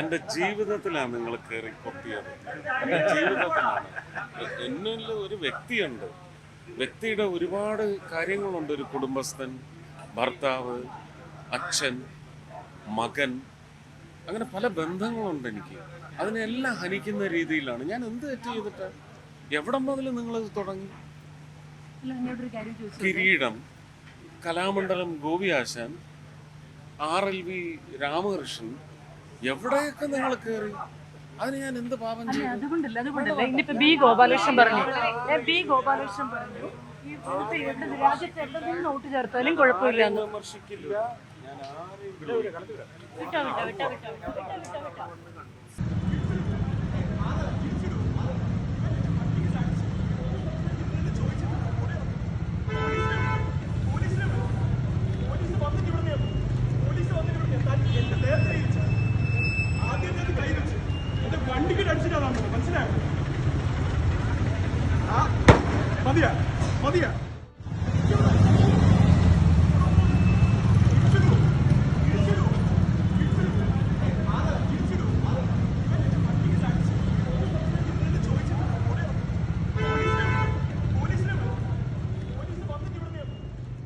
എന്റെ ജീവിതത്തിലാണ് നിങ്ങൾ കയറി കൊത്തിയത്. എന്റെ ജീവിതത്തിലാണ്. എന്നിൽ ഒരു വ്യക്തിയുണ്ട്. വ്യക്തിയുടെ ഒരുപാട് കാര്യങ്ങളുണ്ട്. ഒരു കുടുംബസ്ഥൻ, ഭർത്താവ്, അച്ഛൻ, മകൻ, അങ്ങനെ പല ബന്ധങ്ങളുണ്ട് എനിക്ക്. അതിനെല്ലാം ഹനിക്കുന്ന രീതിയിലാണ് ഞാൻ എന്ത് തെറ്റ് ചെയ്തിട്ട്. എവിടം മുതൽ നിങ്ങളിത് തുടങ്ങി? കിരീടം, കലാമണ്ഡലം ഗോപിയാശാൻ, RLV രാമകൃഷ്ണൻ, എവിടെയൊക്കെ നിങ്ങൾ കയറി? അതിന് ഞാൻ എന്ത് പാപം ചെയ്തു? അതുകൊണ്ടല്ല ഇന്നിപ്പോ ബി ഗോപാലകൃഷ്ണൻ പറഞ്ഞു ഈ വോട്ട് രാജ്യത്ത് എവിടെ നിന്ന് വോട്ട് ചേർത്താലും കുഴപ്പമില്ല. വിമർശിക്കില്ല ഞാൻ ആരെയും.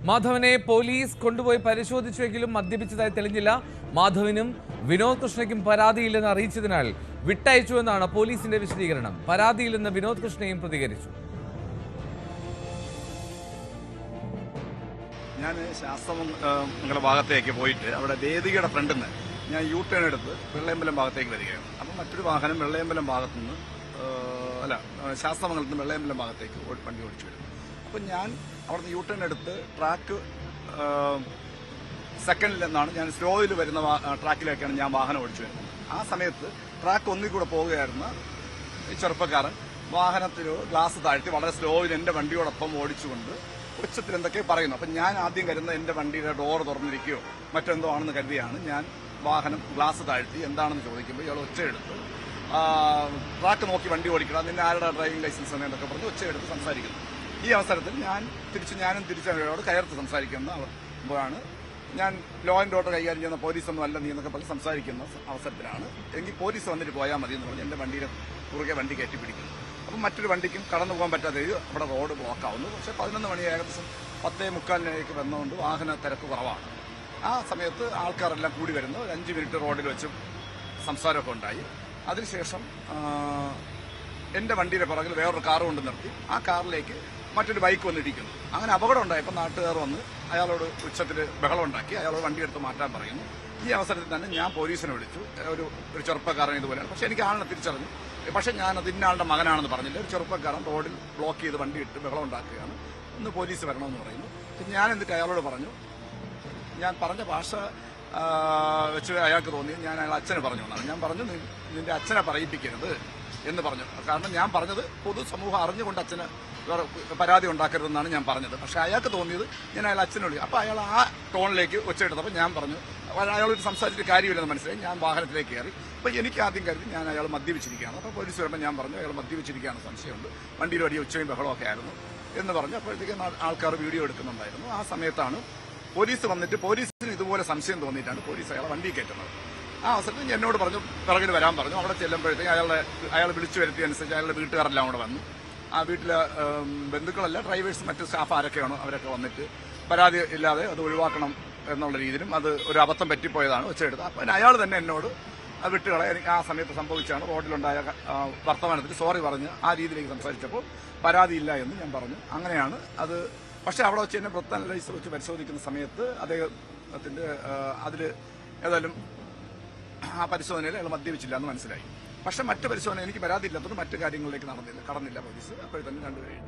മാധവനെ പോലീസ് കൊണ്ടുപോയി പരിശോധിച്ചുവെങ്കിലും മദ്യപിച്ചതായി തെളിഞ്ഞില്ല. മാധവനും വിനോദ് കൃഷ്ണയ്ക്കും പരാതിയില്ലെന്ന് അറിയിച്ചതിനാൽ വിട്ടയച്ചുവെന്നാണ് പോലീസിന്റെ വിശദീകരണം. പരാതിയില്ലെന്ന് വിനോദ് കൃഷ്ണയും പ്രതികരിച്ചു. ഞാൻ ശാസ്ത്രമംഗല ഭാഗത്തേക്ക് പോയിട്ട് അവിടെ വേദികയുടെ ഫ്രണ്ടിൽ നിന്ന് ഞാൻ U-ടേൺ എടുത്ത് വെള്ളയമ്പലം ഭാഗത്തേക്ക് വരികയാണ്. അപ്പം മറ്റൊരു വാഹനം വെള്ളയമ്പലം ഭാഗത്തുനിന്ന് ശാസ്ത്രമംഗലത്ത് നിന്ന് വെള്ളയമ്പലം ഭാഗത്തേക്ക് വണ്ടി ഓടിച്ചു വരും. അപ്പം ഞാൻ അവിടുന്ന് U-ടേൺ എടുത്ത് ട്രാക്ക് സെക്കൻഡിൽ നിന്നാണ് ഞാൻ സ്ലോയിൽ വരുന്ന ട്രാക്കിലേക്കാണ് ഞാൻ വാഹനം ഓടിച്ചു വരുന്നത്. ആ സമയത്ത് ട്രാക്ക് ഒന്നിൽ കൂടെ പോവുകയായിരുന്ന ഈ ചെറുപ്പക്കാരൻ വാഹനത്തിൽ ഗ്ലാസ് താഴ്ത്തി വളരെ സ്ലോയിൽ എൻ്റെ വണ്ടിയോടൊപ്പം ഓടിച്ചുകൊണ്ട് ഉച്ചത്തിൽ എന്തൊക്കെ പറയുന്നു. അപ്പം ഞാൻ ആദ്യം കരുതുന്ന എൻ്റെ വണ്ടിയുടെ ഡോർ തുറന്നിരിക്കുകയോ മറ്റെന്തോ ആണെന്ന് കരുതിയാണ് ഞാൻ വാഹനം ഗ്ലാസ് താഴ്ത്തി എന്താണെന്ന് ചോദിക്കുമ്പോൾ ഇയാൾ ഒച്ചയെടുത്ത് ട്രാക്ക് നോക്കി വണ്ടി ഓടിക്കണം, നിന്നെ ആരുടെ ഡ്രൈവിംഗ് ലൈസൻസ് എന്നൊക്കെ പറഞ്ഞ് ഒച്ചയെടുത്ത് സംസാരിക്കുന്നു. ഈ അവസരത്തിൽ ഞാനും തിരിച്ചവരോട് കയർത്ത് സംസാരിക്കുന്നതാണ്. ഞാൻ ലോ ആൻഡ് ഓർഡർ കൈകാര്യം ചെയ്യുന്ന പോലീസൊന്നും അല്ല നീ എന്നൊക്കെ പറഞ്ഞ് സംസാരിക്കുന്ന അവസരത്തിലാണ് എങ്കിൽ പോലീസ് വന്നിട്ട് പോയാൽ മതി എന്ന് പറഞ്ഞ് എൻ്റെ വണ്ടിയുടെ കുറുകെ വണ്ടി കയറ്റി പിടിക്കുന്നു. അപ്പം മറ്റൊരു വണ്ടിക്കും കടന്നു പോകാൻ പറ്റാതെ അവിടെ റോഡ് ബ്ലോക്കാവുന്നു. പക്ഷേ 11 മണി ഏകദേശം 10:45 വന്നുകൊണ്ട് വാഹന തിരക്ക് കുറവാണ്. ആ സമയത്ത് ആൾക്കാരെല്ലാം കൂടി വരുന്നു. 5 മിനിറ്റ് റോഡിൽ വെച്ച് സംസാരമൊക്കെ ഉണ്ടായി. അതിനുശേഷം എൻ്റെ വണ്ടിയുടെ പുറകിൽ വേറൊരു കാർ കൊണ്ട് നിർത്തി. ആ കാറിലേക്ക് മറ്റൊരു ബൈക്ക് വന്നിരിക്കുന്നു. അങ്ങനെ അപകടം ഉണ്ടായപ്പോൾ നാട്ടുകാർ വന്ന് അയാളോട് ഉച്ചത്തിൽ ബഹളം ഉണ്ടാക്കി. അയാളോട് വണ്ടി എടുത്ത് മാറ്റാൻ പറയുന്നു. ഈ അവസരത്തിൽ തന്നെ ഞാൻ പോലീസിനെ വിളിച്ചു. ഒരു ചെറുപ്പക്കാരൻ ഇതുപോലെയാണ്. പക്ഷേ എനിക്ക് ആളിനെ തിരിച്ചറിഞ്ഞു. പക്ഷേ ഞാനത് ഇന്നാളുടെ മകനാണെന്ന് പറഞ്ഞില്ല. ഒരു ചെറുപ്പക്കാരൻ റോഡിൽ ബ്ലോക്ക് ചെയ്ത് വണ്ടി ഇട്ട് ബഹളം ഉണ്ടാക്കുകയാണ്. ഒന്ന് പോലീസ് വരണമെന്ന് പറയുന്നു. ഞാൻ എന്നിട്ട് അയാളോട് പറഞ്ഞു, ഞാൻ പറഞ്ഞ ഭാഷ വെച്ച് അയാൾക്ക് തോന്നി ഞാൻ അയാൾ അച്ഛനെ പറഞ്ഞു എന്നാണ്. ഞാൻ പറഞ്ഞു നിന്റെ അച്ഛനെ പറയിപ്പിക്കരുത് എന്ന് പറഞ്ഞു. കാരണം ഞാൻ പറഞ്ഞത് പൊതുസമൂഹം അറിഞ്ഞുകൊണ്ട് അച്ഛന് പരാതി ഉണ്ടാക്കരുതെന്നാണ് ഞാൻ പറഞ്ഞത്. പക്ഷേ അയാൾക്ക് തോന്നിയത് ഞാൻ അയാൾ അച്ഛനെ വിളിക്കും. അപ്പോൾ അയാൾ ആ ടോണിലേക്ക് ഒച്ചയെടുത്തപ്പോൾ ഞാൻ പറഞ്ഞു അയാളോട് സംസാരിച്ചിട്ട് കാര്യമില്ലെന്ന് മനസ്സിലായി. ഞാൻ വാഹനത്തിലേക്ക് കയറി. അപ്പോൾ എനിക്ക് ആദ്യം കരുതി ഞാൻ അയാൾ മദ്യപിച്ചിരിക്കുകയാണ്. അപ്പോൾ പോലീസ് വരുമ്പോൾ ഞാൻ പറഞ്ഞു അയാൾ മദ്യപിച്ചിരിക്കുകയാണ്, സംശയമുണ്ട്, വണ്ടിയിൽ വലിയ ഉച്ചയും ബഹളമൊക്കെ ആയിരുന്നു എന്ന് പറഞ്ഞു. അപ്പോഴത്തേക്കും ആൾക്കാർ വീഡിയോ എടുക്കുന്നുണ്ടായിരുന്നു. ആ സമയത്താണ് പോലീസ് വന്നിട്ട് പോലീസിന് ഇതുപോലെ സംശയം തോന്നിയിട്ടാണ് പോലീസ് അയാളെ വണ്ടി കയറ്റുന്നത്. ആ അവസരത്തിൽ എന്നോട് പറഞ്ഞു പിറകിൽ വരാൻ പറഞ്ഞു. അവിടെ ചെല്ലുമ്പോഴത്തേക്ക് അയാൾ വിളിച്ചു വരുത്തിയനുസരിച്ച് അയാളുടെ വീട്ടുകാരെല്ലാം അവിടെ വന്നു. ആ വീട്ടിലെ ബന്ധുക്കളല്ല, ഡ്രൈവേഴ്സ് മറ്റ് സ്റ്റാഫ് ആരൊക്കെയാണോ അവരൊക്കെ വന്നിട്ട് പരാതി ഇല്ലാതെ അത് ഒഴിവാക്കണം എന്നുള്ള രീതിയിലും അത് ഒരു അബദ്ധം പറ്റിപ്പോയതാണ് ഒച്ചയെടുത്തത്. അപ്പം അയാൾ തന്നെ എന്നോട് വിട്ടുകളെ എനിക്ക് ആ സമയത്ത് സംഭവിച്ചാണ് റോഡിലുണ്ടായ വർത്തമാനത്തിൽ സോറി പറഞ്ഞ് ആ രീതിയിലേക്ക് സംസാരിച്ചപ്പോൾ പരാതിയില്ല എന്ന് ഞാൻ പറഞ്ഞു. അങ്ങനെയാണ് അത്. പക്ഷേ അവിടെ വെച്ച് എന്നെ ബ്രത്ത് അനലൈസർ വെച്ച് പരിശോധിക്കുന്ന സമയത്ത് അദ്ദേഹത്തിന്റെ അതിൽ ഏതായാലും ആ പരിശോധനയിൽ അയാൾ മദ്യപിച്ചില്ല എന്ന് മനസ്സിലായി. പക്ഷെ മറ്റു പരിശോധന എനിക്ക് പരാതിയില്ലാത്തതുകൊണ്ട് മറ്റു കാര്യങ്ങളിലേക്ക് കടന്നില്ല പോലീസ്. അപ്പോഴത്തന്നെ രണ്ടുപേരും